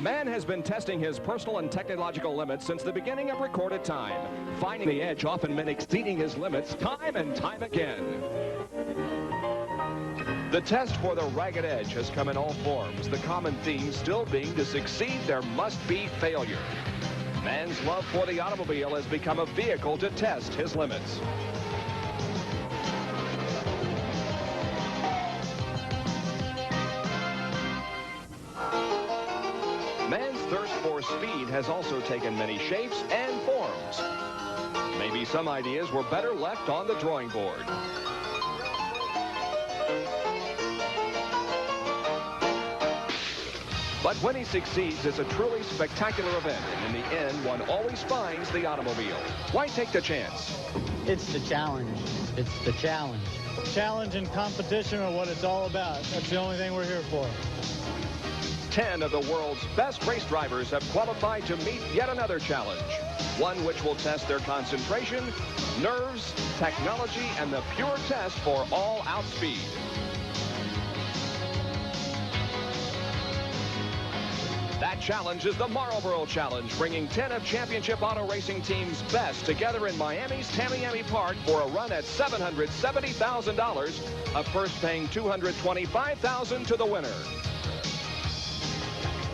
Man has been testing his personal and technological limits since the beginning of recorded time. Finding the edge often meant exceeding his limits time and time again. The test for the ragged edge has come in all forms, the common theme still being to succeed there must be failure. Man's love for the automobile has become a vehicle to test his limits. Man's thirst for speed has also taken many shapes and forms. Maybe some ideas were better left on the drawing board. But when he succeeds, it's a truly spectacular event, and in the end, one always finds the automobile. Why take the chance? It's the challenge. It's the challenge. Challenge and competition are what it's all about. That's the only thing we're here for. 10 of the world's best race drivers have qualified to meet yet another challenge, one which will test their concentration, nerves, technology, and the pure test for all-out speed. That challenge is the Marlboro Challenge, bringing 10 of championship auto racing teams' best together in Miami's Tamiami Park for a run at $770,000, a purse paying $225,000 to the winner.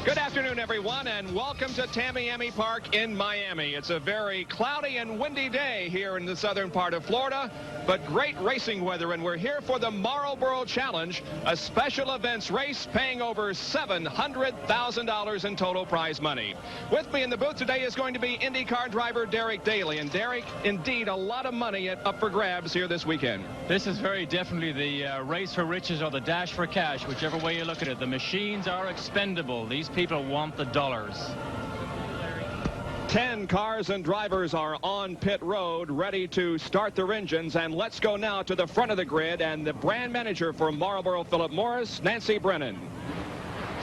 Good afternoon, everyone, and welcome to Tamiami Park in Miami. It's a very cloudy and windy day here in the southern part of Florida, but great racing weather, and we're here for the Marlboro Challenge, a special events race paying over $700,000 in total prize money. With me in the booth today is going to be IndyCar driver Derek Daly. And Derek, indeed, a lot of money up for grabs here this weekend. This is very definitely the race for riches or the dash for cash, whichever way you look at it. The machines are expendable. These people want the dollars. 10 cars and drivers are on pit road, ready to start their engines. And let's go now to the front of the grid and the brand manager for Marlboro Philip Morris, Nancy Brennan.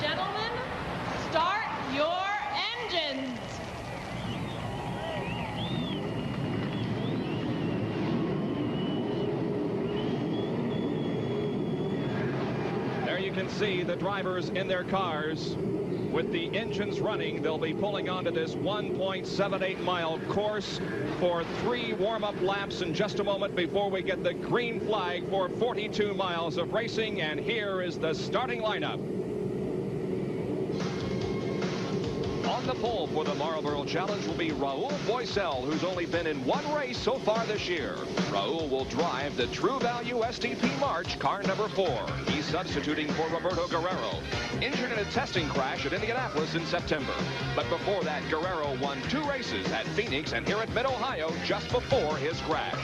Gentlemen, start your engines. There you can see the drivers in their cars. With the engines running, they'll be pulling onto this 1.78-mile course for 3 warm-up laps in just a moment before we get the green flag for 42 miles of racing. And here is the starting lineup. On the pole for the Marlboro Challenge will be Raul Boisel, who's only been in one race so far this year. Raul will drive the True Value STP March, car number 4. He's substituting for Roberto Guerrero, injured in a testing crash at Indianapolis in September. But before that, Guerrero won 2 races at Phoenix and here at Mid-Ohio just before his crash.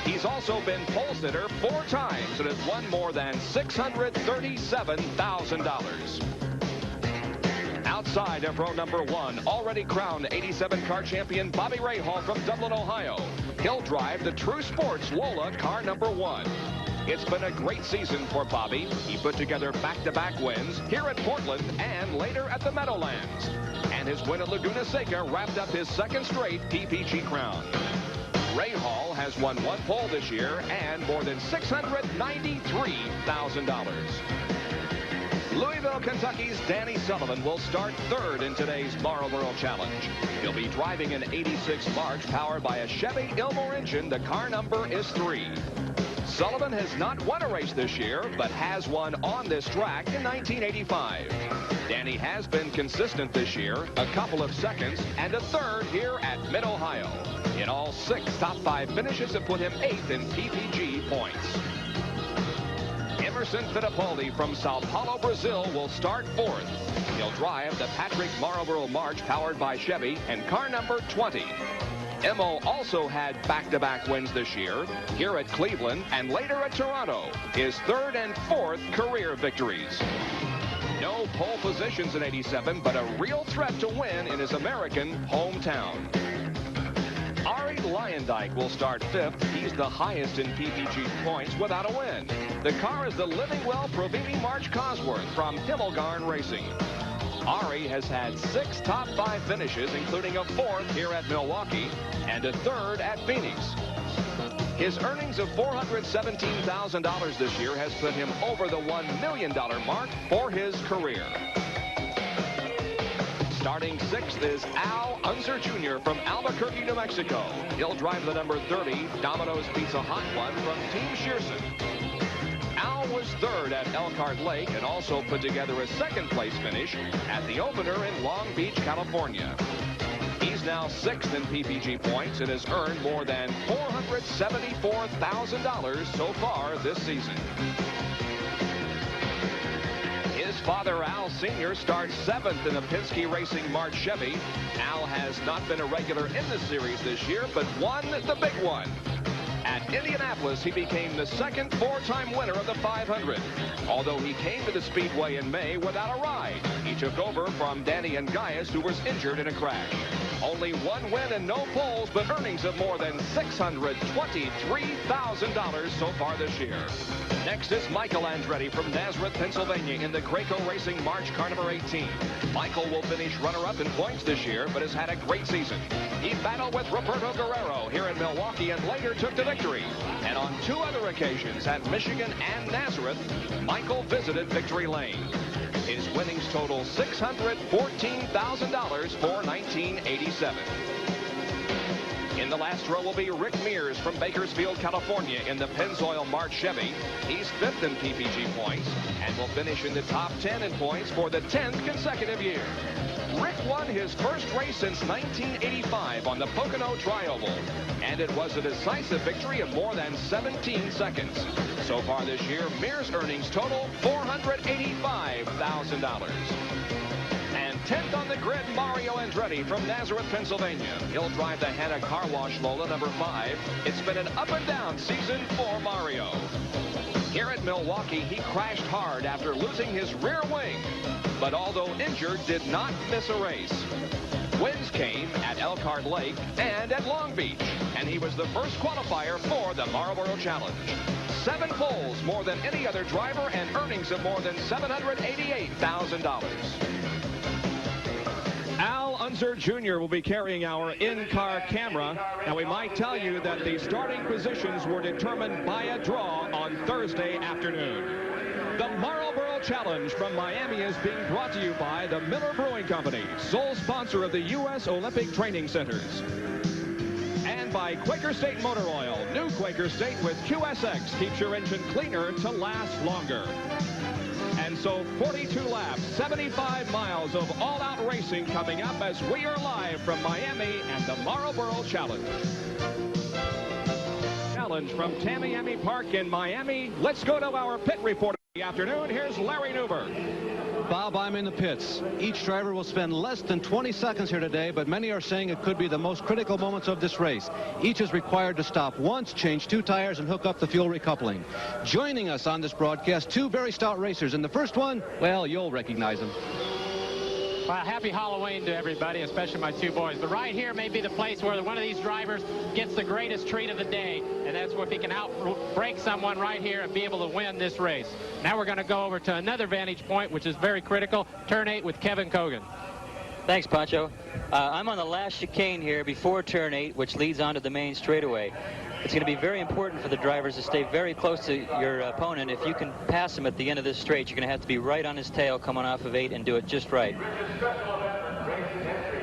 He's also been pole sitter 4 times and has won more than $637,000. Outside of row number 1, already crowned 87 car champion Bobby Rahal from Dublin, Ohio. He'll drive the True Sports Lola car number 1. It's been a great season for Bobby. He put together back-to-back wins here at Portland and later at the Meadowlands. And his win at Laguna Seca wrapped up his 2nd straight PPG crown. Rahal has won 1 pole this year and more than $693,000. Louisville, Kentucky's Danny Sullivan will start 3rd in today's Marlboro Challenge. He'll be driving an 86 March powered by a Chevy Ilmor engine. The car number is 3. Sullivan has not won a race this year, but has won on this track in 1985. Danny has been consistent this year, a couple of seconds and a 3rd here at Mid-Ohio. In all, 6 top 5 finishes have put him 8th in PPG points. Emerson Fittipaldi from Sao Paulo, Brazil will start 4th. He'll drive the Patrick Marlboro March powered by Chevy and car number 20. Emo also had back-to-back wins this year, here at Cleveland and later at Toronto, his 3rd and 4th career victories. No pole positions in 87, but a real threat to win in his American hometown. Ari Lyondike will start 5th. He's the highest in PPG points without a win. The car is the Living Well Provini March Cosworth from Himmelgarn Racing. Ari has had 6 top 5 finishes, including a 4th here at Milwaukee and a 3rd at Phoenix. His earnings of $417,000 this year has put him over the $1 million mark for his career. Starting 6th is Al Unser Jr. from Albuquerque, New Mexico. He'll drive the number 30 Domino's Pizza Hot One from Team Shearson. Al was 3rd at Elkhart Lake and also put together a 2nd place finish at the opener in Long Beach, California. He's now 6th in PPG points and has earned more than $474,000 so far this season. His father, Al Sr., starts 7th in the Penske Racing March Chevy. Al has not been a regular in the series this year, but won the big one. At Indianapolis, he became the 2nd 4-time winner of the 500. Although he came to the Speedway in May without a ride. He took over from Danny Ungaius, who was injured in a crash. Only 1 win and no poles, but earnings of more than $623,000 so far this year. Next is Michael Andretti from Nazareth, Pennsylvania in the Graco Racing March Car number 18. Michael will finish runner-up in points this year, but has had a great season. He battled with Roberto Guerrero here in Milwaukee and later took the victory. And on 2 other occasions at Michigan and Nazareth, Michael visited Victory Lane. His winnings total $614,000 for 1987. In the last row will be Rick Mears from Bakersfield, California in the Pennzoil March Chevy. He's 5th in PPG points and will finish in the top 10 in points for the 10th consecutive year. Rick won his first race since 1985 on the Pocono Tri-Oval, and it was a decisive victory of more than 17 seconds. So far this year, Mears' earnings total $485,000. And 10th on the grid, Mario Andretti from Nazareth, Pennsylvania. He'll drive the Hanna Car Wash Lola number 5. It's been an up-and-down season for Mario. Here at Milwaukee, he crashed hard after losing his rear wing, but although injured, did not miss a race. Wins came at Elkhart Lake and at Long Beach, and he was the first qualifier for the Marlboro Challenge. 7 poles, more than any other driver, and earnings of more than $788,000. Al Unser Jr. will be carrying our in-car camera. Now, we might tell you that the starting positions were determined by a draw on Thursday afternoon. The Marlboro Challenge from Miami is being brought to you by the Miller Brewing Company, sole sponsor of the U.S. Olympic Training Centers. And by Quaker State Motor Oil. New Quaker State with QSX keeps your engine cleaner to last longer. And so 42 laps, 75 miles of all-out racing coming up as we are live from Miami and the Marlboro Challenge. Challenge from Tamiami Park in Miami. Let's go to our pit report of the afternoon. Here's Larry Newberg. Bob, I'm in the pits. Each driver will spend less than 20 seconds here today, but many are saying it could be the most critical moments of this race. Each is required to stop once, change 2 tires, and hook up the fuel recoupling. Joining us on this broadcast, 2 very stout racers. And the first one, well, you'll recognize him. Well, happy Halloween to everybody, especially my 2 boys. But right here may be the place where one of these drivers gets the greatest treat of the day, and that's if he can outbrake someone right here and be able to win this race. Now we're going to go over to another vantage point, which is very critical, turn 8 with Kevin Cogan. Thanks, Pancho. I'm on the last chicane here before turn 8, which leads onto the main straightaway. It's going to be very important for the drivers to stay very close to your opponent. If you can pass him at the end of this straight, you're going to have to be right on his tail coming off of 8 and do it just right.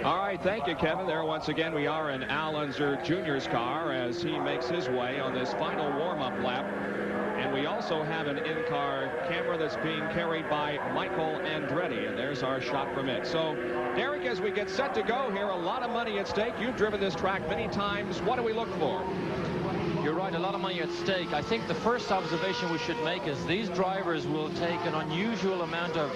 All right, thank you, Kevin. There once again we are in Al Unser Jr.'s car as he makes his way on this final warm-up lap. And we also have an in-car camera that's being carried by Michael Andretti, and there's our shot from it. So, Derek, as we get set to go here, a lot of money at stake. You've driven this track many times. What do we look for? You're right, a lot of money at stake. I think the first observation we should make is these drivers will take an unusual amount of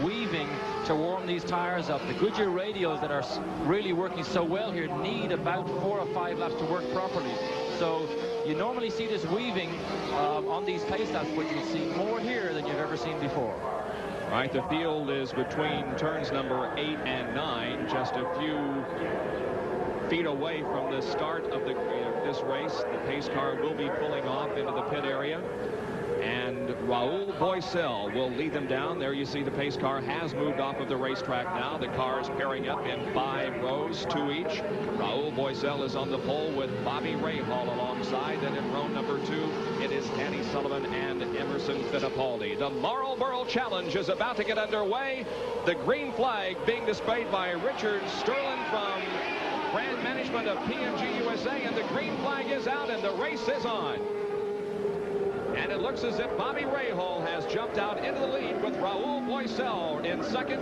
weaving to warm these tires up. The Goodyear radios that are really working so well here need about 4 or 5 laps to work properly. So you normally see this weaving on these pace laps, but you'll see more here than you've ever seen before. Right, the field is between turns number 8 and 9, just a few feet away from the start of this race. The pace car will be pulling off into the pit area. And Raul Boisel will lead them down. There you see the pace car has moved off of the racetrack now. The cars pairing up in 5 rows, 2 each. Raul Boisel is on the pole with Bobby Rahal alongside. And in row number 2, it is Danny Sullivan and Emerson Fittipaldi. The Marlboro Challenge is about to get underway. The green flag being displayed by Richard Sterling from brand management of PMG USA, and the green flag is out and the race is on. And it looks as if Bobby Rahal has jumped out into the lead with Raul Boisel in second.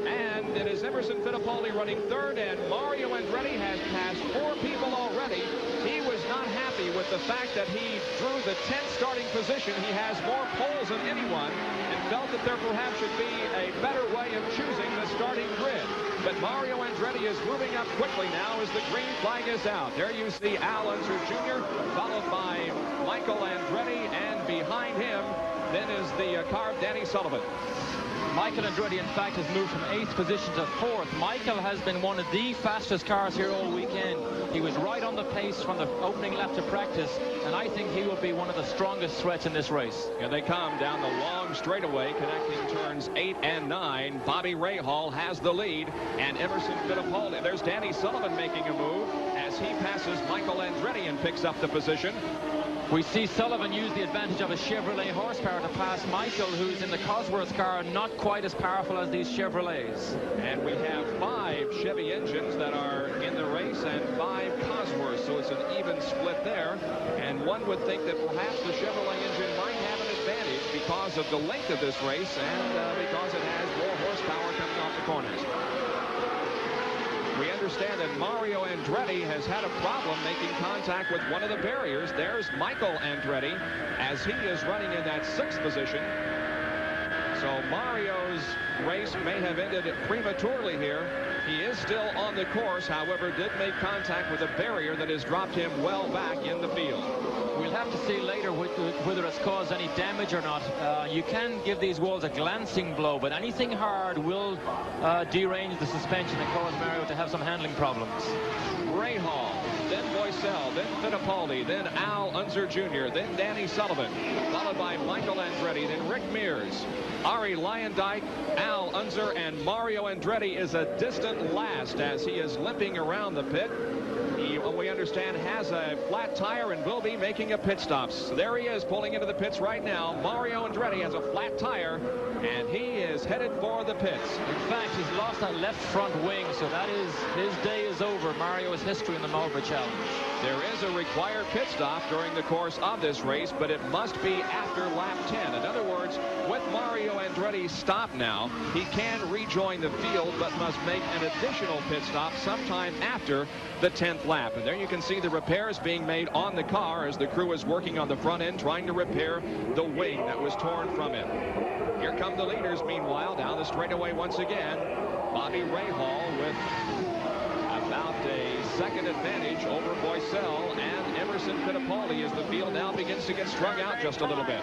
And it is Emerson Fittipaldi running third, and Mario Andretti has passed 4 people already. He was not happy with the fact that he drew the 10th starting position. He has more poles than anyone and felt that there perhaps should be a better way of choosing the starting grid. But Mario Andretti is moving up quickly now as the green flag is out. There you see Al Unser Jr., followed by Michael Andretti, and behind him then is the car of Danny Sullivan. Michael Andretti, in fact, has moved from 8th position to 4th. Michael has been one of the fastest cars here all weekend. He was right on the pace from the opening lap to practice, and I think he will be one of the strongest threats in this race. Here they come down the long straightaway connecting turns 8 and 9. Bobby Rahal has the lead, and Emerson Fittipaldi. There's Danny Sullivan making a move as he passes Michael Andretti and picks up the position. We see Sullivan use the advantage of a Chevrolet horsepower to pass Michael, who's in the Cosworth car, not quite as powerful as these Chevrolets. And we have 5 Chevy engines that are in the race and 5 Cosworths, so it's an even split there. And one would think that perhaps the Chevrolet engine might have an advantage because of the length of this race and because it has more horsepower coming off the corners. We understand that Mario Andretti has had a problem making contact with one of the barriers. There's Michael Andretti as he is running in that 6th position. So Mario's race may have ended prematurely here. He is still on the course, however, did make contact with a barrier that has dropped him well back in the field. We'll have to see later whether it's caused any damage or not. You can give these walls a glancing blow, but anything hard will derange the suspension and cause Mario to have some handling problems. Rahal, then Boisel, then Fittipaldi, then Al Unser Jr., then Danny Sullivan, followed by Michael Andretti, then Rick Mears. Ari Leyendyk, Al Unser, and Mario Andretti is a distant last as he is limping around the pit. He, we understand, has a flat tire and will be making a pit stop. So there he is pulling into the pits right now. Mario Andretti has a flat tire, and he is headed for the pits. In fact, he's lost that left front wing, so that is, his day is over. Mario's history in the Marlboro Challenge. There is a required pit stop during the course of this race, but it must be after lap 10. In other words, with Mario Andretti's stop now, he can rejoin the field, but must make an additional pit stop sometime after the 10th lap. And there you can see the repairs being made on the car as the crew is working on the front end trying to repair the wing that was torn from him. Here come the leaders, meanwhile, down the straightaway once again. Bobby Rahal with about a second advantage over Boisel, and Emerson Fittipaldi as the field now begins to get strung out just a little bit.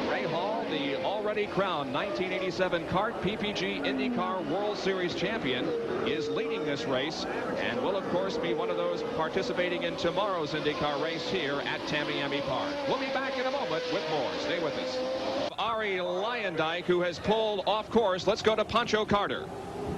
Rahal, the already crowned 1987 kart PPG IndyCar World Series champion, is leading this race and will, of course, be one of those participating in tomorrow's IndyCar race here at Tamiami Park. We'll be back in a moment with more. Stay with us. Ari Leyendyk, who has pulled off course. Let's go to Pancho Carter.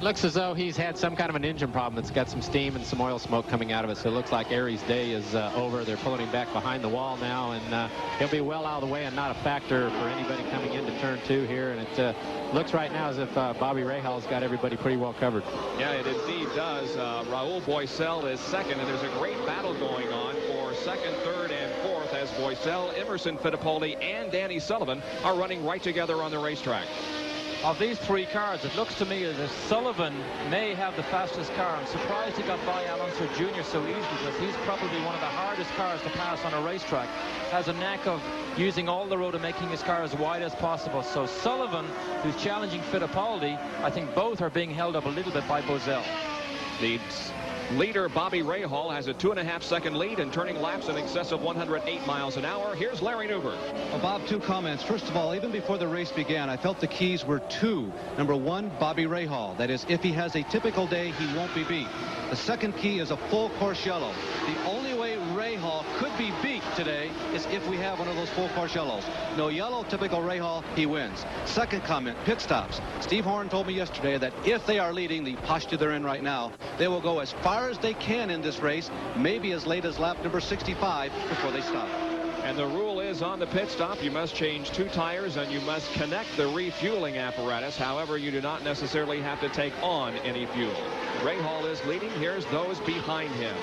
Looks as though he's had some kind of an engine problem. It's got some steam and some oil smoke coming out of it, so it looks like Ari's day is over. They're pulling him back behind the wall now, and he'll be well out of the way and not a factor for anybody coming into turn 2 here. And it looks right now as if Bobby Rahal's got everybody pretty well covered. Yeah, it indeed does. Raul Boisel is second, and there's a great battle going on for second, third, and fourth as Boisel, Emerson Fittipaldi, and Danny Sullivan are running right together on the racetrack. Of these 3 cars, it looks to me as if Sullivan may have the fastest car. I'm surprised he got by Al Unser Jr. so easily, because he's probably one of the hardest cars to pass on a racetrack. Has a knack of using all the road and making his car as wide as possible. So Sullivan, who's challenging Fittipaldi, I think both are being held up a little bit by Boisel. The leader, Bobby Rahal, has a 2.5-second lead and turning laps in excess of 108 miles an hour. Here's Larry Newberg. Well, Bob, 2 comments. First of all, even before the race began, I felt the keys were 2. Number 1, Bobby Rahal. That is, if he has a typical day, he won't be beat. The second key is a full course yellow. The only way Rahal could be beat today is if we have one of those full course yellows. No yellow, typical Rahal, he wins. Second comment, pit stops. Steve Horn told me yesterday that if they are leading the posture they're in right now, they will go as far as they can in this race, maybe as late as lap number 65 before they stop. And the rule is on the pit stop, you must change 2 tires and you must connect the refueling apparatus. However, you do not necessarily have to take on any fuel. Rahal is leading. Here's those behind him.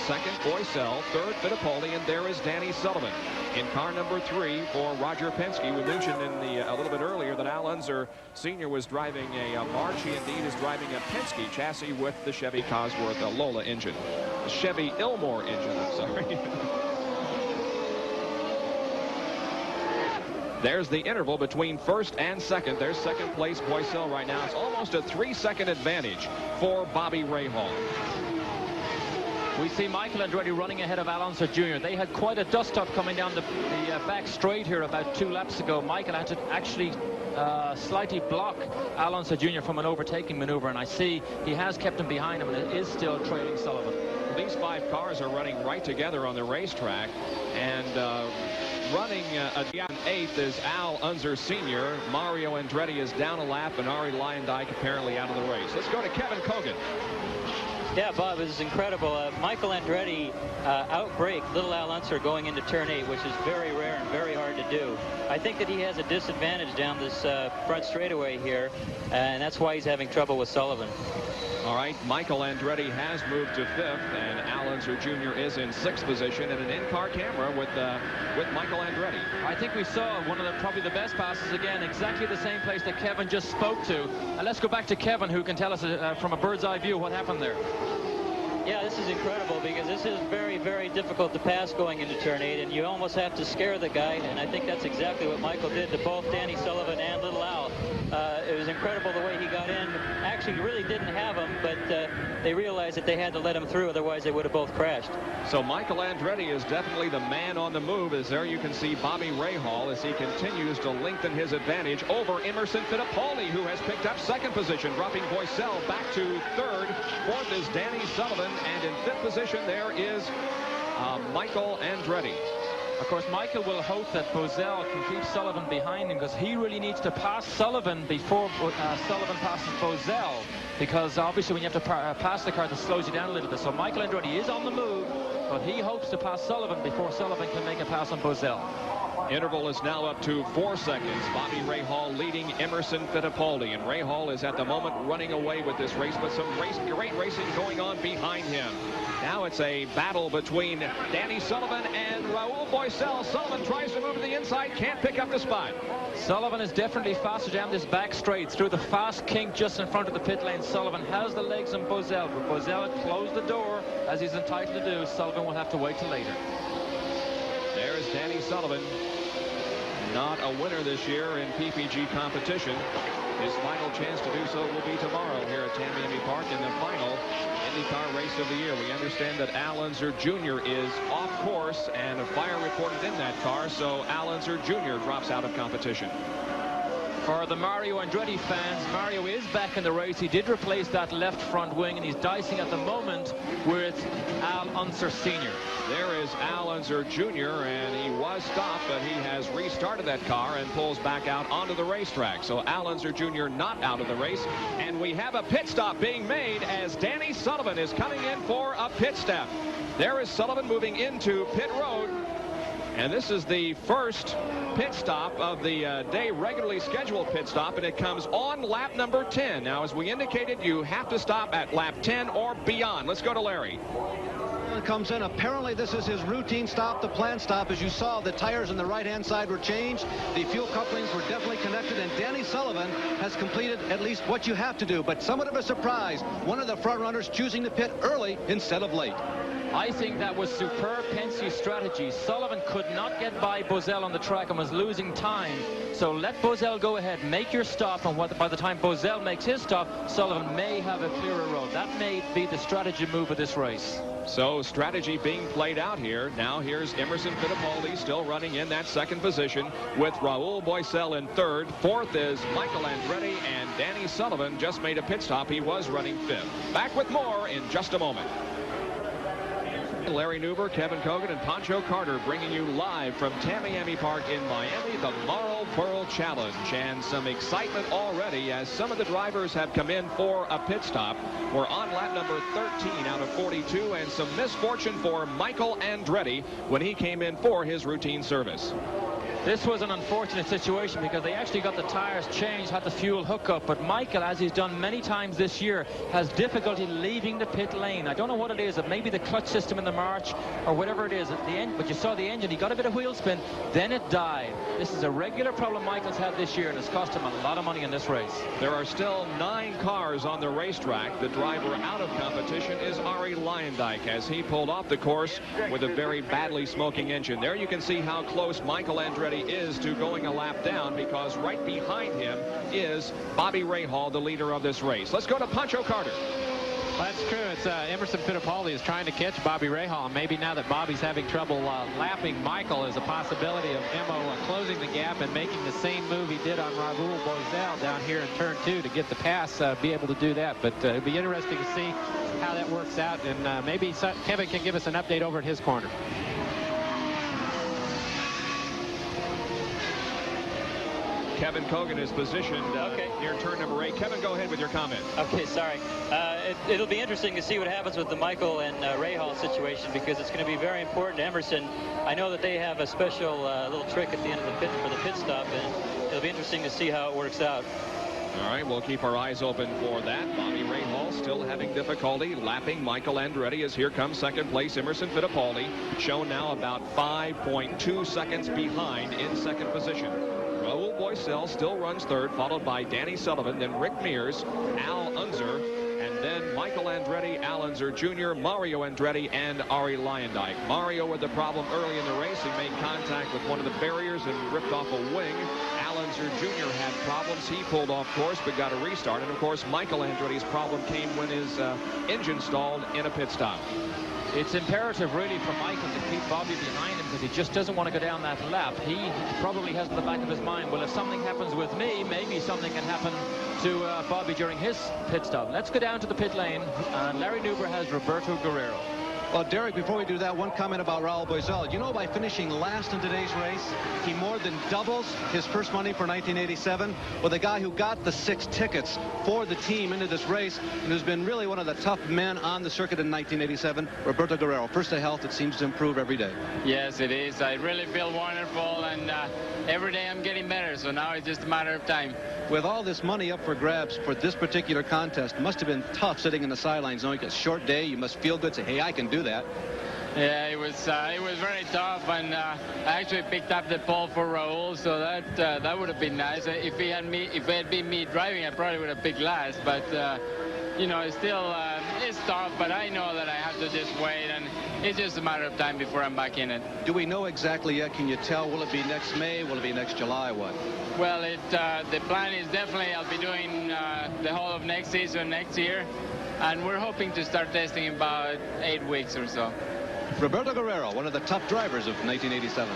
Second, Boycell. Third, Fittipaldi. And there is Danny Sullivan in car number 3 for Roger Penske. We mentioned a little bit earlier that Al Unser Sr. was driving a March. He indeed is driving a Penske chassis with the Chevy Cosworth Lola engine. The Chevy Ilmore engine, I'm sorry. There's the interval between first and second. There's second place Boycell right now. It's almost a 3-second advantage for Bobby Rahal. We see Michael Andretti running ahead of Al Unser Jr. They had quite a dust-up coming down the back straight here about 2 laps ago. Michael had to actually slightly block Al Unser Jr. from an overtaking maneuver, and I see he has kept him behind him and is still trailing Sullivan. These 5 cars are running right together on the racetrack, and running in 8th is Al Unser Sr. Mario Andretti is down a lap, and Ari Luyendyk apparently out of the race. Let's go to Kevin Kogan. Yeah, Bob, this is incredible. Michael Andretti outbraked little Al Unser going into turn 8, which is very rare and very hard to do. I think that he has a disadvantage down this front straightaway here, and that's why he's having trouble with Sullivan. All right, Michael Andretti has moved to 5th, and Al Unser Jr. is in 6th position, and an in-car camera with Michael Andretti. I think we saw one of probably the best passes again, exactly the same place that Kevin just spoke to. And let's go back to Kevin, who can tell us from a bird's eye view what happened there. Yeah, this is incredible because this is very, very difficult to pass going into turn 8, and you almost have to scare the guy, and I think that's exactly what Michael did to both Danny Sullivan and little Al. It was incredible the way he got in. Actually, really didn't have him, but they realized that they had to let him through, otherwise they would have both crashed. So Michael Andretti is definitely the man on the move, as there you can see Bobby Rahal as he continues to lengthen his advantage over Emerson Fittipaldi, who has picked up 2nd position, dropping Boycell back to 3rd. 4th is Danny Sullivan, and in 5th position there is Michael Andretti. Of course, Michael will hope that Boycell can keep Sullivan behind him, because he really needs to pass Sullivan before Sullivan passes Boycell, because obviously when you have to pass the car, that slows you down a little bit. So Michael Andretti is on the move, but he hopes to pass Sullivan before Sullivan can make a pass on Boycell. Interval is now up to 4 seconds. Bobby Rahal leading Emerson Fittipaldi, and Rahal is at the moment running away with this race, but some great racing going on behind him. Now it's a battle between Danny Sullivan and Raul Boycell. Sullivan tries to move to the inside, can't pick up the spot. Sullivan is definitely faster down this back straight through the fast kink just in front of the pit lane. Sullivan has the legs on Boycell, but Boycell had closed the door as he's entitled to do. Sullivan will have to wait till later. There's Danny Sullivan. Not a winner this year in PPG competition. His final chance to do so will be tomorrow here at Tamiami Park in the final IndyCar race of the year. We understand that Al Unser Jr. is off course and a fire reported in that car, so Al Unser Jr. drops out of competition. For the Mario Andretti fans, Mario is back in the race. He did replace that left front wing, and he's dicing at the moment with Al Unser Sr. There is Al Unser Jr., and he was stopped, but he has restarted that car and pulls back out onto the racetrack. So Al Unser Jr. not out of the race, and we have a pit stop being made as Danny Sullivan is coming in for a pit stop. There is Sullivan moving into pit road, and this is the first pit stop of the day, regularly scheduled pit stop, and it comes on lap number 10. Now, as we indicated, you have to stop at lap 10 or beyond. Let's go to Larry. Comes in. Apparently this is his routine stop, the planned stop. As you saw, the tires on the right-hand side were changed. The fuel couplings were definitely connected, and Danny Sullivan has completed at least what you have to do. But somewhat of a surprise, one of the front runners choosing to pit early instead of late. I think that was superb Penske strategy. Sullivan could not get by Boycell on the track and was losing time. So let Boycell go ahead, make your stop, and by the time Boycell makes his stop, Sullivan may have a clearer road. That may be the strategy move of this race. So strategy being played out here. Now here's Emerson Fittipaldi still running in that 2nd position with Raul Boycell in 3rd. 4th is Michael Andretti, and Danny Sullivan just made a pit stop. He was running 5th. Back with more in just a moment. Larry Nuber, Kevin Kogan, and Pancho Carter bringing you live from Tamiami Park in Miami, the Marlboro Challenge. And some excitement already as some of the drivers have come in for a pit stop. We're on lap number 13 out of 42, and some misfortune for Michael Andretti when he came in for his routine service. This was an unfortunate situation because they actually got the tires changed, had the fuel hookup, but Michael, as he's done many times this year, has difficulty leaving the pit lane. I don't know what it is. It may be the clutch system in the March or whatever it is at the end, but you saw the engine. He got a bit of wheel spin, then it died. This is a regular problem Michael's had this year, and it's cost him a lot of money in this race. There are still 9 cars on the racetrack. The driver out of competition is Arie Luyendyk as he pulled off the course with a very badly smoking engine. There you can see how close Michael Andretti is to going a lap down, because right behind him is Bobby Rahal, the leader of this race. Let's go to Pancho Carter. Well, that's true. It's Emerson Fittipaldi is trying to catch Bobby Rahal. Maybe now that Bobby's having trouble lapping Michael, is a possibility of Emo closing the gap and making the same move he did on Raul Boesel down here in turn 2 to get the pass, be able to do that. But it'll be interesting to see how that works out, and maybe Kevin can give us an update over at his corner. Kevin Kogan is positioned near turn number 8. Kevin, go ahead with your comment. Okay, sorry. It'll be interesting to see what happens with the Michael and Rahal situation, because it's going to be very important to Emerson. I know that they have a special little trick at the end of the pit for the pit stop, and it'll be interesting to see how it works out. All right, we'll keep our eyes open for that. Bobby Rahal still having difficulty lapping Michael Andretti as here comes second place Emerson Fittipaldi, shown now about 5.2 seconds behind in second position. Raul Boesel still runs third, followed by Danny Sullivan, then Rick Mears, Al Unser, and then Michael Andretti, Al Unser Jr., Mario Andretti, and Arie Luyendyk. Mario with the problem early in the race. He made contact with one of the barriers and ripped off a wing. Al Unser Jr. had problems. He pulled off course but got a restart. And, of course, Michael Andretti's problem came when his engine stalled in a pit stop. It's imperative, really, for Michael to keep Bobby behind him, because he just doesn't want to go down that lap. He probably has in the back of his mind, well, if something happens with me, maybe something can happen to Bobby during his pit stop. Let's go down to the pit lane. Larry Nuber has Roberto Guerrero. Well, Derek, before we do that, one comment about Raul Boesel. You know, by finishing last in today's race, he more than doubles his first money for 1987 with a guy who got the 6 tickets for the team into this race and who's been really one of the tough men on the circuit in 1987, Roberto Guerrero. First to health, it seems to improve every day. Yes, it is. I really feel wonderful, and every day I'm getting better, so now it's just a matter of time. With all this money up for grabs for this particular contest, must have been tough sitting in the sidelines knowing it's a short day. You must feel good, say, hey, I can do that. Yeah, it was very tough, and I actually picked up the pole for Raul, so that would have been nice. If it had been me driving, I probably would have picked last, but you know, it's still it's tough, but I know that I have to just wait, and it's just a matter of time before I'm back in it. Do we know exactly yet? Can you tell? Will it be next May? Will it be next July? What? Well, the plan is definitely I'll be doing the whole of next season next year, and we're hoping to start testing in about 8 weeks or so. Roberto Guerrero, one of the tough drivers of 1987.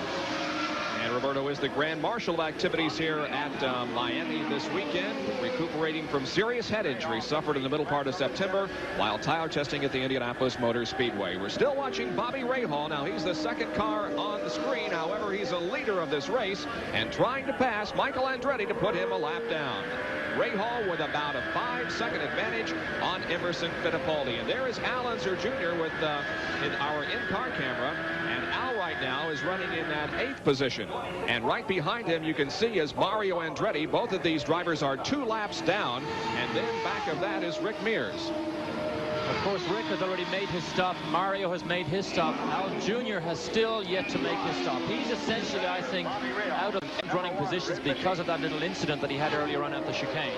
And Roberto is the Grand Marshal of activities here at Miami this weekend, recuperating from serious head injury suffered in the middle part of September while tire testing at the Indianapolis Motor Speedway. We're still watching Bobby Rahal. Now, he's the second car on the screen. However, he's a leader of this race and trying to pass Michael Andretti to put him a lap down. Rahal with about a 5-second advantage on Emerson Fittipaldi. And there is Al Unser Jr. with in our in-car camera. And Al right now is running in that 8th position. And right behind him you can see is Mario Andretti. Both of these drivers are 2 laps down. And then back of that is Rick Mears. Of course, Rick has already made his stop. Mario has made his stop. Al Jr. has still yet to make his stop. He's essentially, I think, out of running positions because of that little incident that he had earlier on at the chicane.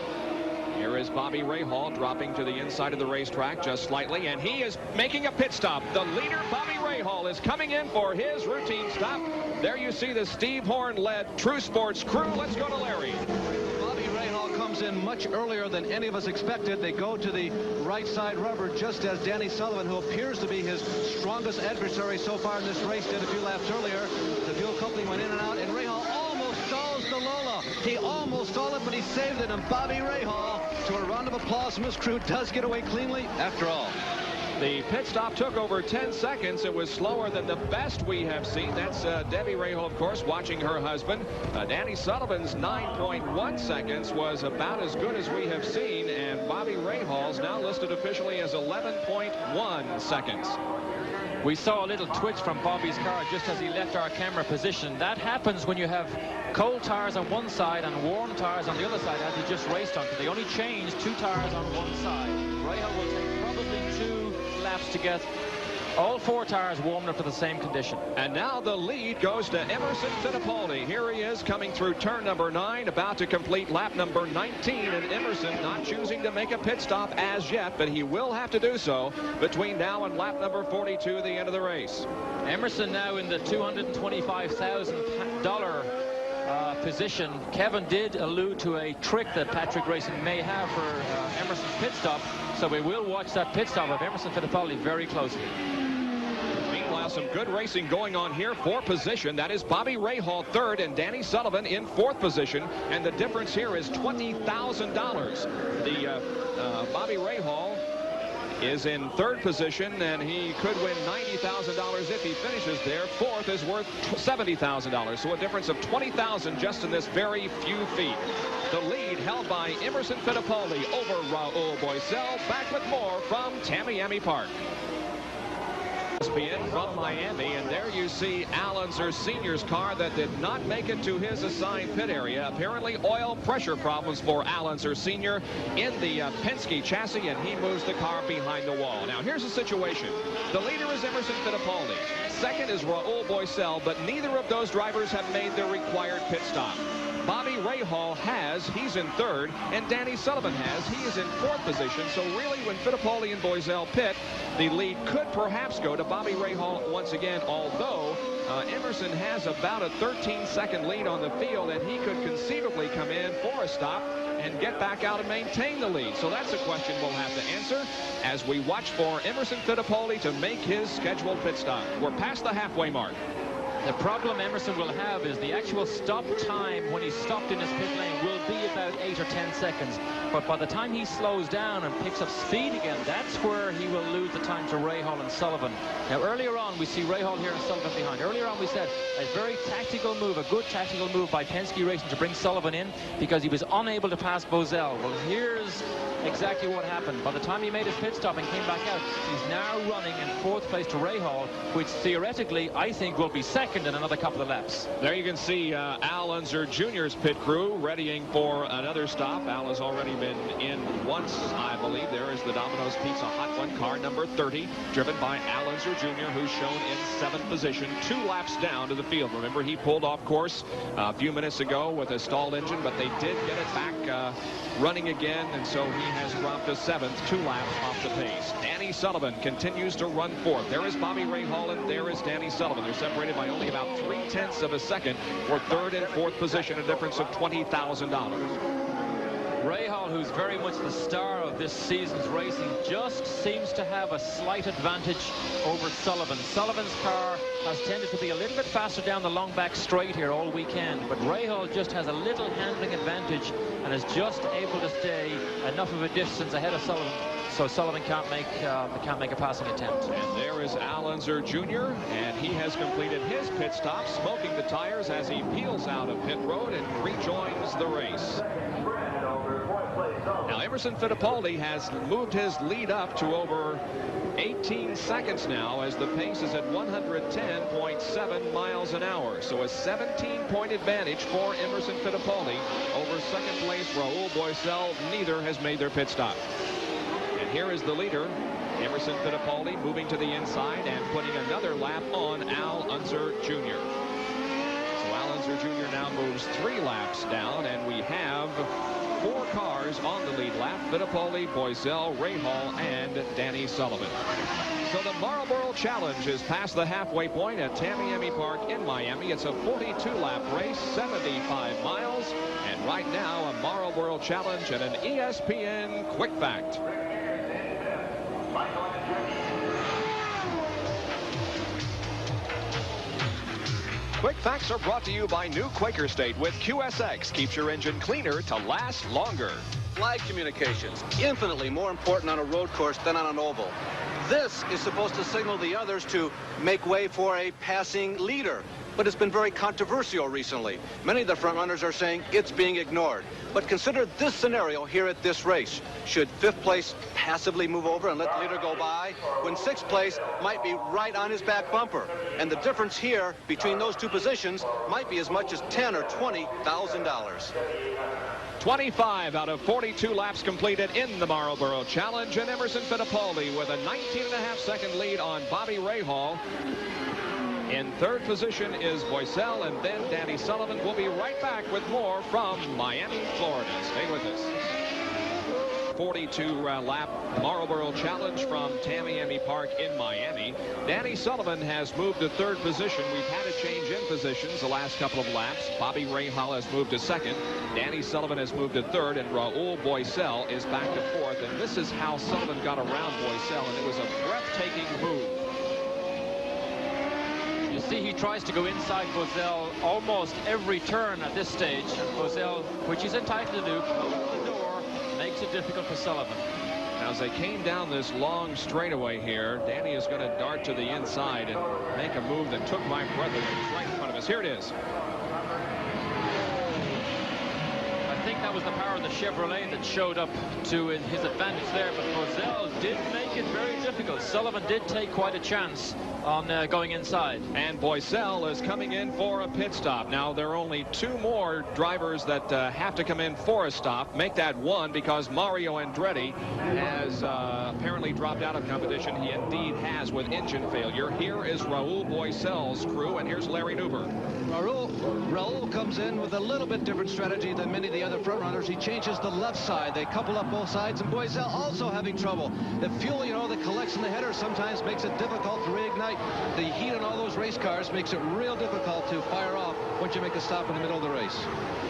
Here is Bobby Rahal dropping to the inside of the racetrack just slightly, and he is making a pit stop. The leader, Bobby Rahal, is coming in for his routine stop. There you see the Steve Horn-led True Sports crew. Let's go to Larry. Bobby Rahal comes in much earlier than any of us expected. They go to the right side rubber just as Danny Sullivan, who appears to be his strongest adversary so far in this race, did a few laps earlier. The fuel coupling went in and out, and Rahal almost stalls the Lola. He almost stalled it, but he saved it, and Bobby Rahal, to a round of applause from his crew, does get away cleanly after all. The pit stop took over 10 seconds. It was slower than the best we have seen. That's Debbie Rahal, of course, watching her husband. Danny Sullivan's 9.1 seconds was about as good as we have seen, and Bobby Rahal's now listed officially as 11.1 seconds. We saw a little twitch from Bobby's car just as he left our camera position. That happens when you have cold tires on one side and warm tires on the other side, as he just raced on. They only changed 2 tires on one side. Rahal will take probably 2 laps to get all 4 tires warmed up to the same condition. And now the lead goes to Emerson Fittipaldi. Here he is coming through turn number 9, about to complete lap number 19, and Emerson not choosing to make a pit stop as yet, but he will have to do so between now and lap number 42, the end of the race. Emerson now in the $225,000 position. Kevin did allude to a trick that Patrick Racing may have for Emerson's pit stop, so we will watch that pit stop of Emerson Fittipaldi very closely. Meanwhile, some good racing going on here for position. That is Bobby Rahal 3rd and Danny Sullivan in 4th position, and the difference here is $20,000. The Bobby Rahal is in 3rd position, and he could win $90,000 if he finishes there. 4th is worth $70,000, so a difference of $20,000 just in this very few feet. The lead held by Emerson Fittipaldi over Raul Boisel. Back with more from Tamiami Park. ESPN from Miami, and there you see Al Unser Sr.'s car that did not make it to his assigned pit area. Apparently oil pressure problems for Al Unser Sr. in the Penske chassis, and he moves the car behind the wall. Now here's the situation. The leader is Emerson Fittipaldi. 2nd is Raul Boisel, but neither of those drivers have made their required pit stop. Bobby Rahal has, he's in 3rd, and Danny Sullivan has, he is in 4th position. So really, when Fittipaldi and Boisel pit, the lead could perhaps go to Bobby Rahal once again, although Emerson has about a 13-second lead on the field, and he could conceivably come in for a stop and get back out and maintain the lead. So that's a question we'll have to answer as we watch for Emerson Fittipaldi to make his scheduled pit stop. We're past the halfway mark. The problem Emerson will have is the actual stop time when he stopped in his pit lane will be about 8 or 10 seconds. But by the time he slows down and picks up speed again, that's where he will lose the time to Rahal and Sullivan. Now, earlier on, we see Rahal here and Sullivan behind. Earlier on, we said a very tactical move, a good tactical move by Penske Racing to bring Sullivan in because he was unable to pass Boisel. Well, here's exactly what happened. By the time he made his pit stop and came back out, he's now running in 4th place to Rahal, which theoretically, I think, will be 2nd in another couple of laps. There you can see Al Unser Jr.'s pit crew readying for another stop. Al has already been in once, I believe. There is the Domino's Pizza Hot One, car number 30, driven by Al Unser Jr., who's shown in 7th position, 2 laps down to the field. Remember, he pulled off course a few minutes ago with a stalled engine, but they did get it back running again, and so he has dropped to 7th, 2 laps off the pace. Danny Sullivan continues to run 4th. There is Bobby Rahal, and there is Danny Sullivan. They're separated by only about 0.3 of a second for 3rd and 4th position, a difference of $20,000. Rahal, who's very much the star of this season's racing, just seems to have a slight advantage over Sullivan. Sullivan's car has tended to be a little bit faster down the long back straight here all weekend, but Rahal just has a little handling advantage and is just able to stay enough of a distance ahead of Sullivan, so Sullivan can't make a passing attempt. And there is Al Unser Jr., and he has completed his pit stop, smoking the tires as he peels out of pit road and rejoins the race. Now, Emerson Fittipaldi has moved his lead up to over 18 seconds now as the pace is at 110.7 miles an hour. So a 17-point advantage for Emerson Fittipaldi over 2nd place Raul Boisel. Neither has made their pit stop. And here is the leader, Emerson Fittipaldi, moving to the inside and putting another lap on Al Unser Jr. So Al Unser Jr. now moves 3 laps down, and we have 4 cars on the lead lap: Fittipaldi, Boisel, Rahal, and Danny Sullivan. So the Marlboro Challenge is past the halfway point at Tamiami Park in Miami. It's a 42-lap race, 75 miles, and right now a Marlboro Challenge and an ESPN Quick Fact. Quick Facts are brought to you by New Quaker State with QSX. Keeps your engine cleaner to last longer. Flag communications, infinitely more important on a road course than on an oval. This is supposed to signal the others to make way for a passing leader. But it's been very controversial recently. Many of the front runners are saying it's being ignored. But consider this scenario here at this race. Should 5th place passively move over and let the leader go by, when 6th place might be right on his back bumper? And the difference here between those two positions might be as much as $10,000 or $20,000. 25 out of 42 laps completed in the Marlboro Challenge, and Emerson Fittipaldi with a 19.5-second lead on Bobby Rahal. In 3rd position is Boycel, and then Danny Sullivan. Will be right back with more from Miami, Florida. Stay with us. 42-lap Marlboro Challenge from Tamiami Park in Miami. Danny Sullivan has moved to 3rd position. We've had a change in positions the last couple of laps. Bobby Rahal has moved to 2nd. Danny Sullivan has moved to 3rd, and Raul Boycel is back to 4th. And this is how Sullivan got around Boycel, and it was a breathtaking move. You see, he tries to go inside Boycel almost every turn at this stage. And Boycel, which he's entitled to do, closes the door, makes it difficult for Sullivan. Now, as they came down this long straightaway here, Danny is going to dart to the inside and make a move that took my breath away. It's right in front of us. Here it is. I think that was the power of the Chevrolet that showed up to his advantage there, but Boycel did make it very difficult. Sullivan did take quite a chance on going inside. And Boycel is coming in for a pit stop. Now, there are only 2 more drivers that have to come in for a stop. Make that 1 because Mario Andretti has apparently dropped out of competition. He indeed has with engine failure. Here is Raul Boycel's crew, and here's Larry Nuber. Raul comes in with a little bit different strategy than many of the other front runners. He changes the left side. They couple up both sides, and Boycel also having trouble. The fuel, you know, that collects in the header sometimes makes it difficult to reignite. The heat on all those race cars makes it real difficult to fire off once you make a stop in the middle of the race.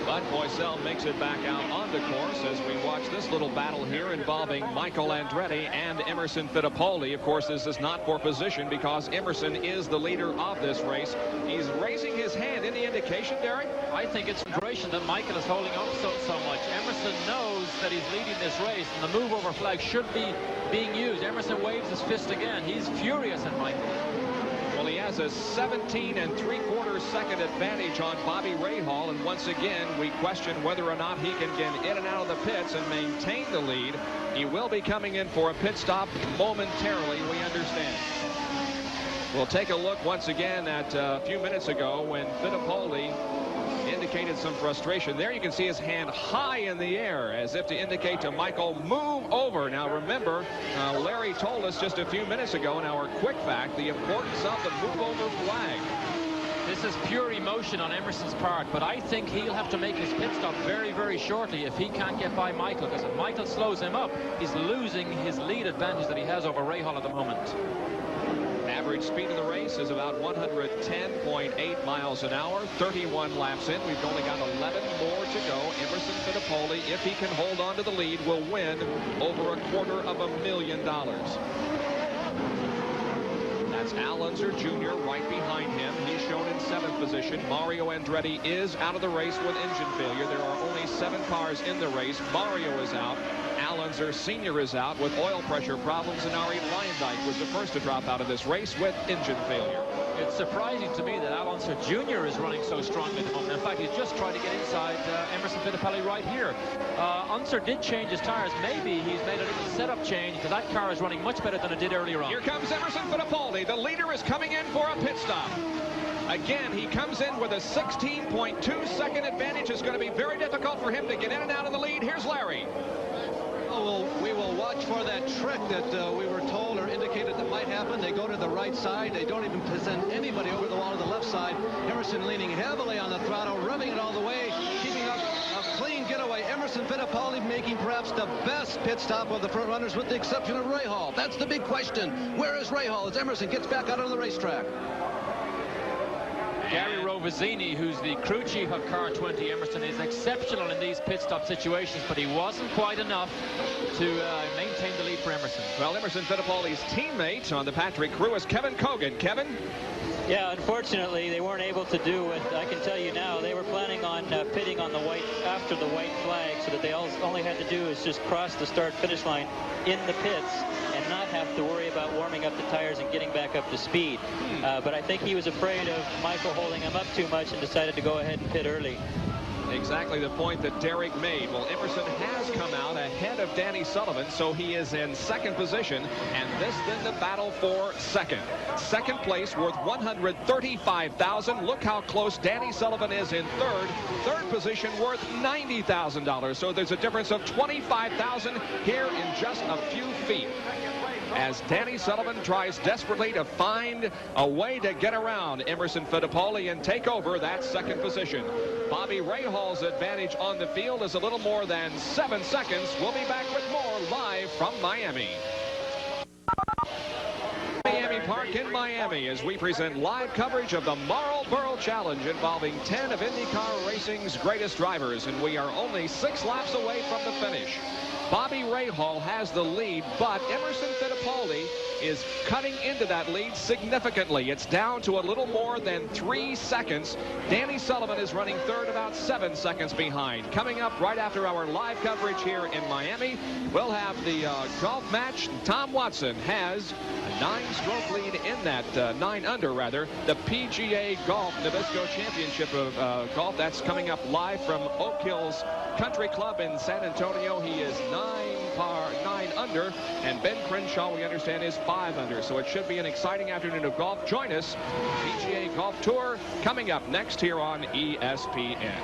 But Boycel makes it back out onto course as we watch this little battle here involving Michael Andretti and Emerson Fittipaldi. Of course, this is not for position because Emerson is the leader of this race. He's raising his hand. Any indication, Derek? I think it's frustration that Michael is holding on so much. Emerson knows that he's leading this race, and the move over flag should be being used. Emerson waves his fist again. He's furious at Michael. Well, he has a 17 3/4 second advantage on Bobby Rahal, and once again we question whether or not he can get in and out of the pits and maintain the lead. He will be coming in for a pit stop momentarily, we understand. We'll take a look once again at a few minutes ago when Fittipaldi indicated some frustration. There you can see his hand high in the air as if to indicate to Michael, move over. Now remember, Larry told us just a few minutes ago in our quick fact the importance of the move over flag. This is pure emotion on Emerson's part, but I think he'll have to make his pit stop very, very shortly if he can't get by Michael, because if Michael slows him up, he's losing his lead advantage that he has over Rahal at the moment. Average speed of the race is about 110.8 miles an hour. 31 laps in. We've only got 11 more to go. Emerson Fittipaldi, if he can hold on to the lead, will win over $250,000. That's Al Unser Jr. right behind him. He's shown in 7th position. Mario Andretti is out of the race with engine failure. There are only 7 cars in the race. Mario is out. Al Unser Sr. is out with oil pressure problems, and Ari Leyendijk was the first to drop out of this race with engine failure. It's surprising to me that Al Unser Jr. is running so strongly at the moment. In fact, he's just trying to get inside Emerson Fittipaldi right here. Unser did change his tires. Maybe he's made a little setup change because that car is running much better than it did earlier on. Here comes Emerson Fittipaldi. The leader is coming in for a pit stop. Again, he comes in with a 16.2 second advantage. It's going to be very difficult for him to get in and out of the lead. Here's Larry. Well, we will watch for that trick that we were told or indicated that might happen. They go to the right side. They don't even send anybody over the wall to the left side. Emerson leaning heavily on the throttle, revving it all the way, keeping up a clean getaway. Emerson Fittipaldi making perhaps the best pit stop of the front runners with the exception of Rahal. That's the big question. Where is Rahal as Emerson gets back out on the racetrack? Gary Rovazini, who's the crew chief of Car 20 Emerson, is exceptional in these pit stop situations, but he wasn't quite enough to maintain the lead for Emerson. Well, Emerson Fittipaldi's teammate on the Patrick crew is Kevin Cogan. Kevin? Yeah, unfortunately, they weren't able to do what I can tell you now. They were planning on pitting on the white after the white flag, so that they only had to do is just cross the start-finish line in the pits. And not have to worry about warming up the tires and getting back up to speed. But I think he was afraid of Michael holding him up too much and decided to go ahead and pit early. Exactly the point that Derek made. Well, Emerson has come out ahead of Danny Sullivan, so he is in second position, and this then the battle for second. Second place worth $135,000. Look how close Danny Sullivan is in third. Third position worth $90,000. So there's a difference of $25,000 here in just a few feet, as Danny Sullivan tries desperately to find a way to get around Emerson Fittipaldi and take over that second position. Bobby Rahall's advantage on the field is a little more than 7 seconds. We'll be back with more live from Miami. Miami Park in Miami as we present live coverage of the Marlboro Challenge involving 10 of IndyCar Racing's greatest drivers, and we are only 6 laps away from the finish. Bobby Rahal has the lead, but Emerson Fittipaldi is cutting into that lead significantly. It's down to a little more than 3 seconds. Danny Sullivan is running third, about 7 seconds behind. Coming up right after our live coverage here in Miami, we'll have the golf match. Tom Watson has a 9-stroke lead in that, 9 under rather, the PGA Golf Nabisco Championship of golf. That's coming up live from Oak Hills Country Club in San Antonio. He is 9 under, and Ben Crenshaw, we understand, is 5 under. So it should be an exciting afternoon of golf. Join us. PGA Golf Tour coming up next here on ESPN.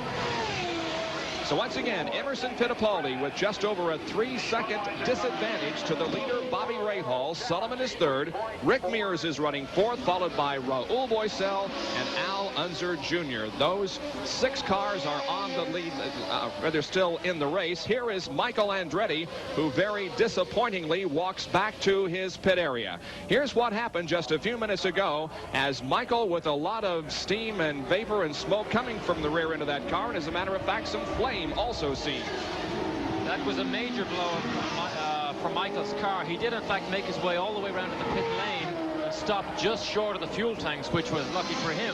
So once again, Emerson Fittipaldi with just over a 3-second disadvantage to the leader, Bobby Rahal. Sullivan is third. Rick Mears is running fourth, followed by Raul Boesel and Al Unser Jr. Those 6 cars are on the lead, they're still in the race. Here is Michael Andretti, who very disappointingly walks back to his pit area. Here's what happened just a few minutes ago, as Michael, with a lot of steam and vapor and smoke coming from the rear end of that car, and as a matter of fact, some flame also seen. That was a major blow for Michael's car. He did in fact make his way all the way around to the pit lane and stopped just short of the fuel tanks, which was lucky for him.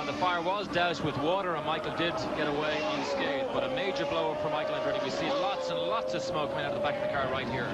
The fire was doused with water, and Michael did get away unscathed, but a major blow for Michael Andretti. We see lots and lots of smoke coming out of the back of the car right here.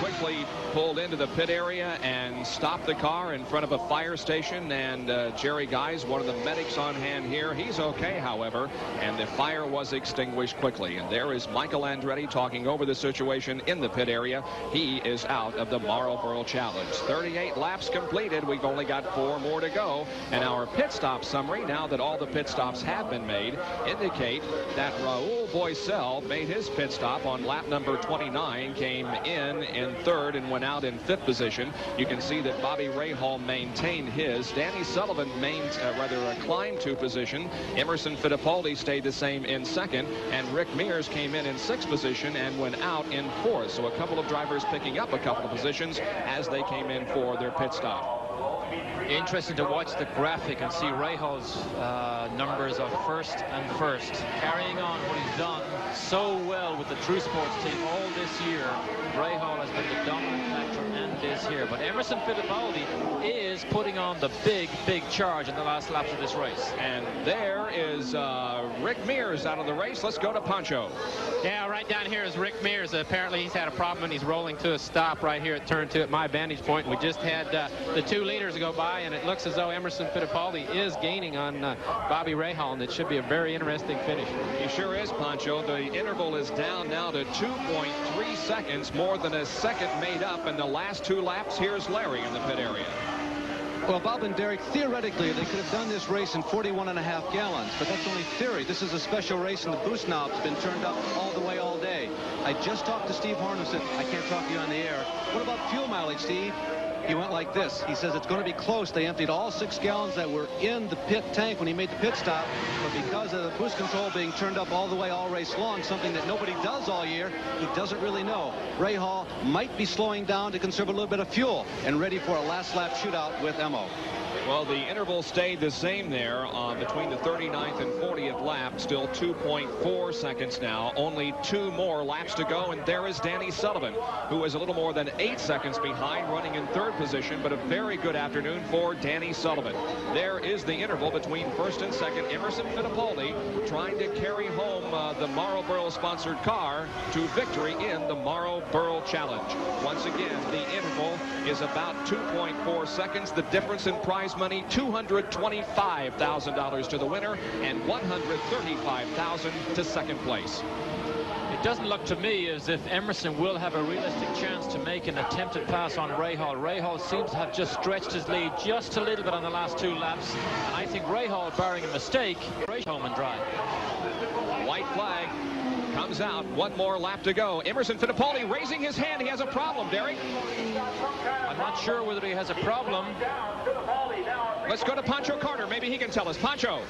Quickly pulled into the pit area and stopped the car in front of a fire station, and Jerry Guys, one of the medics on hand here, he's okay, however, and the fire was extinguished quickly. And there is Michael Andretti talking over the situation in the pit area. He is out of the Marlboro Challenge. 38 laps completed. We've only got 4 more to go, and our pit stop summary, now that all the pit stops have been made, indicate that Raul Boesel made his pit stop on lap number 29, came in third and went out in 5th position. You can see that Bobby Rahal maintained his. Danny Sullivan climbed to position. Emerson Fittipaldi stayed the same in 2nd, and Rick Mears came in 6th position and went out in 4th. So a couple of drivers picking up a couple of positions as they came in for their pit stop. Interesting to watch the graphic and see Rahal's numbers of first and first, carrying on what he's done so well with the True Sports team all this year. Rahal has been the dominant factor and is here, but Emerson Fittipaldi is putting on the big charge in the last laps of this race. And there is Rick Mears out of the race. Let's go to Pancho. Yeah, right down here is Rick Mears. Apparently he's had a problem and he's rolling to a stop right here at turn 2 at my vantage point. We just had the 2 leaders go by, and it looks as though Emerson Fittipaldi is gaining on Bobby Rahal, and it should be a very interesting finish. He sure is, Pancho. The interval is down now to 2.3 seconds, more than a second made up in the last 2 laps. Here's Larry in the pit area. Well, Bob and Derek, theoretically, they could have done this race in 41.5 gallons, but that's only theory. This is a special race, and the boost knob's been turned up all the way all day. I just talked to Steve Horn, who said, I can't talk to you on the air. What about fuel mileage, Steve? He went like this. He says it's going to be close. They emptied all 6 gallons that were in the pit tank when he made the pit stop, but because of the boost control being turned up all the way all race long, something that nobody does all year, he doesn't really know. Rahal might be slowing down to conserve a little bit of fuel and ready for a last lap shootout with Emo. Well, the interval stayed the same there between the 39th and 40th lap. Still 2.4 seconds now. Only 2 more laps to go. And there is Danny Sullivan, who is a little more than 8 seconds behind, running in 3rd position. But a very good afternoon for Danny Sullivan. There is the interval between 1st and 2nd. Emerson Fittipaldi trying to carry home the Marlboro-sponsored car to victory in the Marlboro Challenge. Once again, the interval is about 2.4 seconds. The difference in prize money, $225,000 to the winner and $135,000 to second place. It doesn't look to me as if Emerson will have a realistic chance to make an attempted pass on Rahal. Rahal seems to have just stretched his lead just a little bit on the last 2 laps. And I think Rahal, barring a mistake, home and dry. White flag comes out. 1 more lap to go. Emerson Fittipaldi raising his hand. He has a problem, Derek. I'm not sure whether he has a problem. Let's go to Pancho Carter. Maybe he can tell us. Pancho.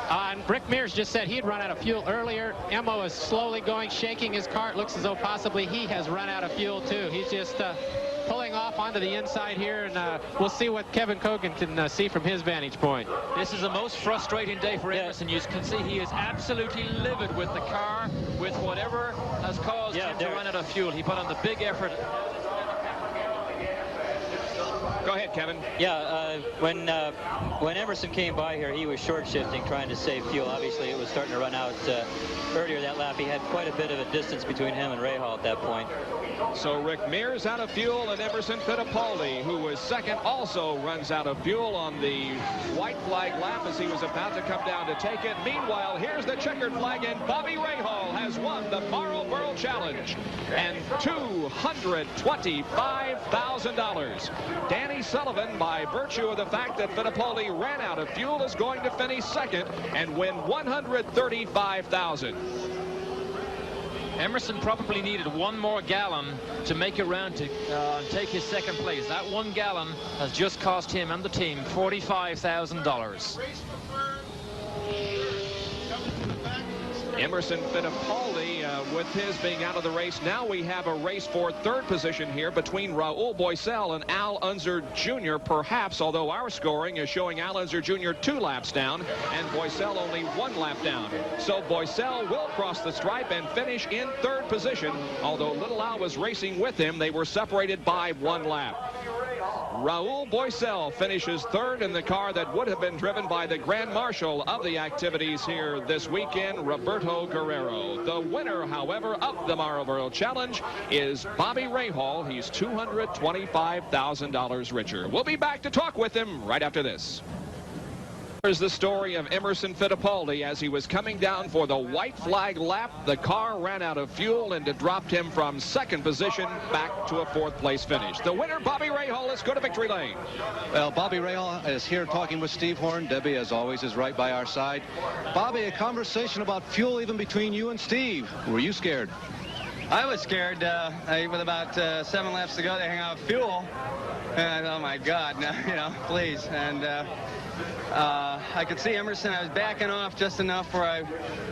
And Rick Mears just said he'd run out of fuel earlier. Emo is slowly going, shaking his car. It looks as though possibly he has run out of fuel, too. He's just pulling off onto the inside here, and we'll see what Kevin Cogan can see from his vantage point. This is the most frustrating day for Emerson. You can see he is absolutely livid with the car, with whatever has caused him to run out of fuel. He put on the big effort. Go ahead, Kevin. Yeah, when Emerson came by here, he was short shifting, trying to save fuel. Obviously, it was starting to run out earlier that lap. He had quite a bit of a distance between him and Rahal at that point. So Rick Mears out of fuel, and Emerson Fittipaldi, who was second, also runs out of fuel on the white flag lap as he was about to come down to take it. Meanwhile, here's the checkered flag, and Bobby Rahal has won the Marlboro Challenge and $225,000. Danny Sullivan, by virtue of the fact that Fittipaldi ran out of fuel, is going to finish second and win $135,000. Emerson probably needed 1 more gallon to make it round to take his second place. That 1 gallon has just cost him and the team $45,000. Emerson Fittipaldi with his being out of the race. Now we have a race for 3rd position here between Raul Boesel and Al Unser Jr. perhaps, although our scoring is showing Al Unser Jr. 2 laps down and Boesel only 1 lap down. So Boesel will cross the stripe and finish in 3rd position. Although Little Al was racing with him, they were separated by 1 lap. Raul Boesel finishes 3rd in the car that would have been driven by the Grand Marshal of the activities here this weekend, Roberto Guerrero. The winner, however, of the Marlboro Challenge is Bobby Rahal. He's $225,000 richer. We'll be back to talk with him right after this. Here's the story of Emerson Fittipaldi. As he was coming down for the white flag lap, the car ran out of fuel and it dropped him from 2nd position back to a 4th place finish. The winner, Bobby Rahal. Let's go to victory lane. Well, Bobby Rahal is here talking with Steve Horn. Debbie, as always, is right by our side. Bobby, a conversation about fuel even between you and Steve. Were you scared? I was scared. With about 7 laps to go, they hang out fuel. And oh my God, no, please. And I could see Emerson. I was backing off just enough where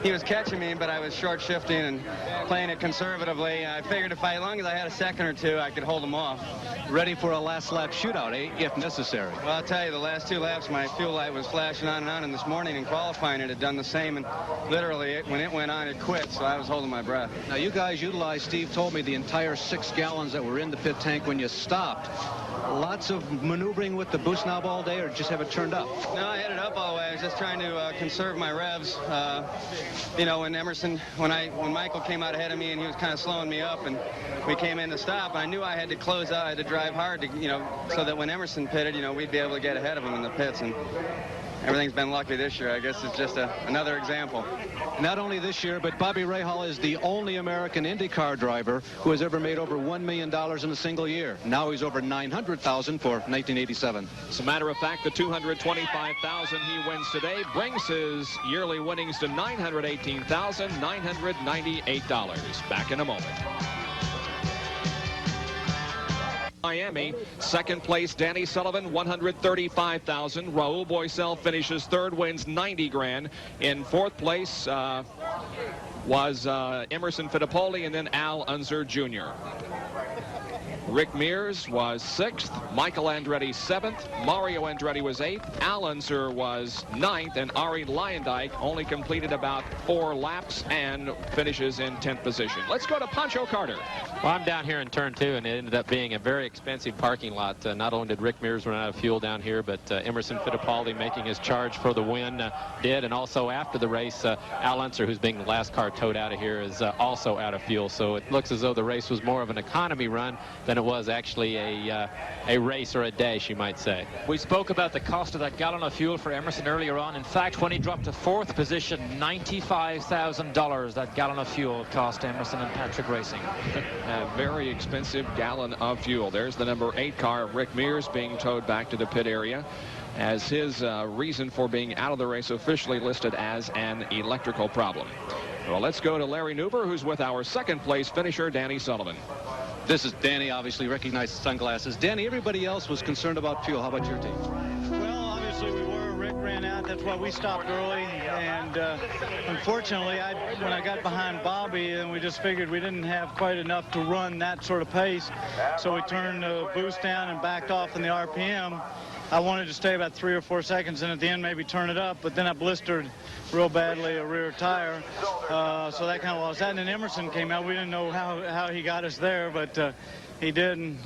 he was catching me, but I was short shifting and playing it conservatively. I figured as long as I had a second or 2, I could hold him off. Ready for a last lap shootout, eh, if necessary? Well, I'll tell you, the last 2 laps, my fuel light was flashing on and on, and this morning in qualifying it had done the same, and literally when it went on, it quit, so I was holding my breath. Now, you guys utilized, Steve told me, the entire 6 gallons that were in the pit tank when you stopped. Lots of maneuvering with the boost knob all day, or just have it turned up? No, I had it up all the way. I was just trying to conserve my revs. When Emerson, when Michael came out ahead of me and he was kind of slowing me up, and we came in to stop, I knew I had to close out. I had to drive hard to, so that when Emerson pitted, we'd be able to get ahead of him in the pits. And everything's been lucky this year. I guess it's just another example. Not only this year, but Bobby Rahal is the only American IndyCar driver who has ever made over $1 million in a single year. Now he's over $900,000 for 1987. As a matter of fact, the $225,000 he wins today brings his yearly winnings to $918,998. Back in a moment. Miami, 2nd place, Danny Sullivan, $135,000. Raul Boesel finishes 3rd, wins $90,000. In 4th place was Emerson Fittipaldi, and then Al Unser Jr. Rick Mears was 6th. Michael Andretti 7th. Mario Andretti was 8th. Al Unser was 9th. And Ari Leyendyk only completed about 4 laps and finishes in 10th position. Let's go to Pancho Carter. Well, I'm down here in turn 2, and it ended up being a very expensive parking lot. Not only did Rick Mears run out of fuel down here, but Emerson Fittipaldi, making his charge for the win, did. And also after the race, Al Unser, who's being the last car towed out of here, is also out of fuel. So it looks as though the race was more of an economy run than it was actually a race or a dash, you might say. We spoke about the cost of that gallon of fuel for Emerson earlier on. In fact, when he dropped to 4th position, $95,000 that gallon of fuel cost Emerson and Patrick Racing. A very expensive gallon of fuel. There's the number 8 car of Rick Mears being towed back to the pit area as his reason for being out of the race officially listed as an electrical problem. Well, let's go to Larry Nuber, who's with our 2nd place finisher, Danny Sullivan. This is Danny, obviously recognized the sunglasses. Danny, everybody else was concerned about fuel. How about your team? Well, obviously we were. Rick ran out. That's why we stopped early. And unfortunately, when I got behind Bobby, and we just figured we didn't have quite enough to run that sort of pace. So we turned the boost down and backed off in the RPM. I wanted to stay about 3 or 4 seconds, and at the end maybe turn it up, but then I blistered real badly a rear tire, so that kind of lost that. And then Emerson came out. We didn't know how he got us there, but he did, and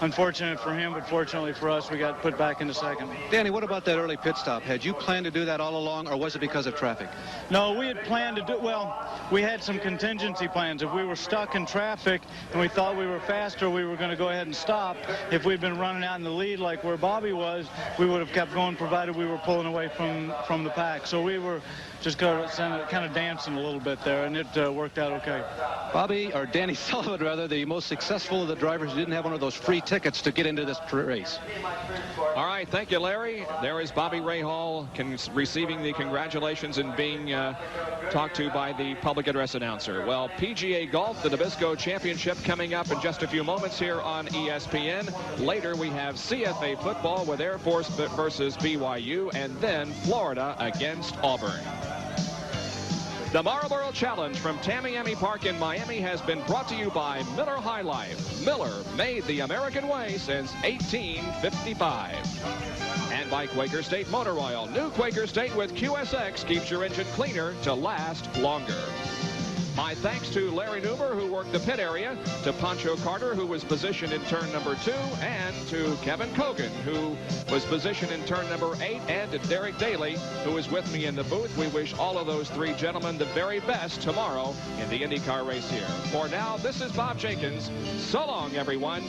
unfortunate for him, but fortunately for us, we got put back into 2nd. Danny, what about that early pit stop? Had you planned to do that all along, or was it because of traffic? No, we had planned to do, well, we had some contingency plans. If we were stuck in traffic and we thought we were faster, we were going to go ahead and stop. If we'd been running out in the lead like where Bobby was, we would have kept going, provided we were pulling away from the pack. So we were just kind of dancing a little bit there, and it worked out okay. Bobby, or Danny Sullivan rather, the most successful of the drivers who didn't have one of those free tickets to get into this race. All right, thank you, Larry. There is Bobby Rahal receiving the congratulations and being talked to by the public address announcer. Well, PGA Golf, the Nabisco Championship, coming up in just a few moments here on ESPN. Later, we have CFA football with Air Force versus BYU, and then Florida against Auburn. The Marlboro Challenge from Tamiami Park in Miami has been brought to you by Miller High Life. Miller, made the American way since 1855. And by Quaker State Motor Oil. New Quaker State with QSX keeps your engine cleaner to last longer. My thanks to Larry Nuber, who worked the pit area, to Pancho Carter, who was positioned in turn number 2, and to Kevin Cogan, who was positioned in turn number 8, and to Derek Daly, who is with me in the booth. We wish all of those 3 gentlemen the very best tomorrow in the IndyCar race here. For now, this is Bob Jenkins. So long, everyone.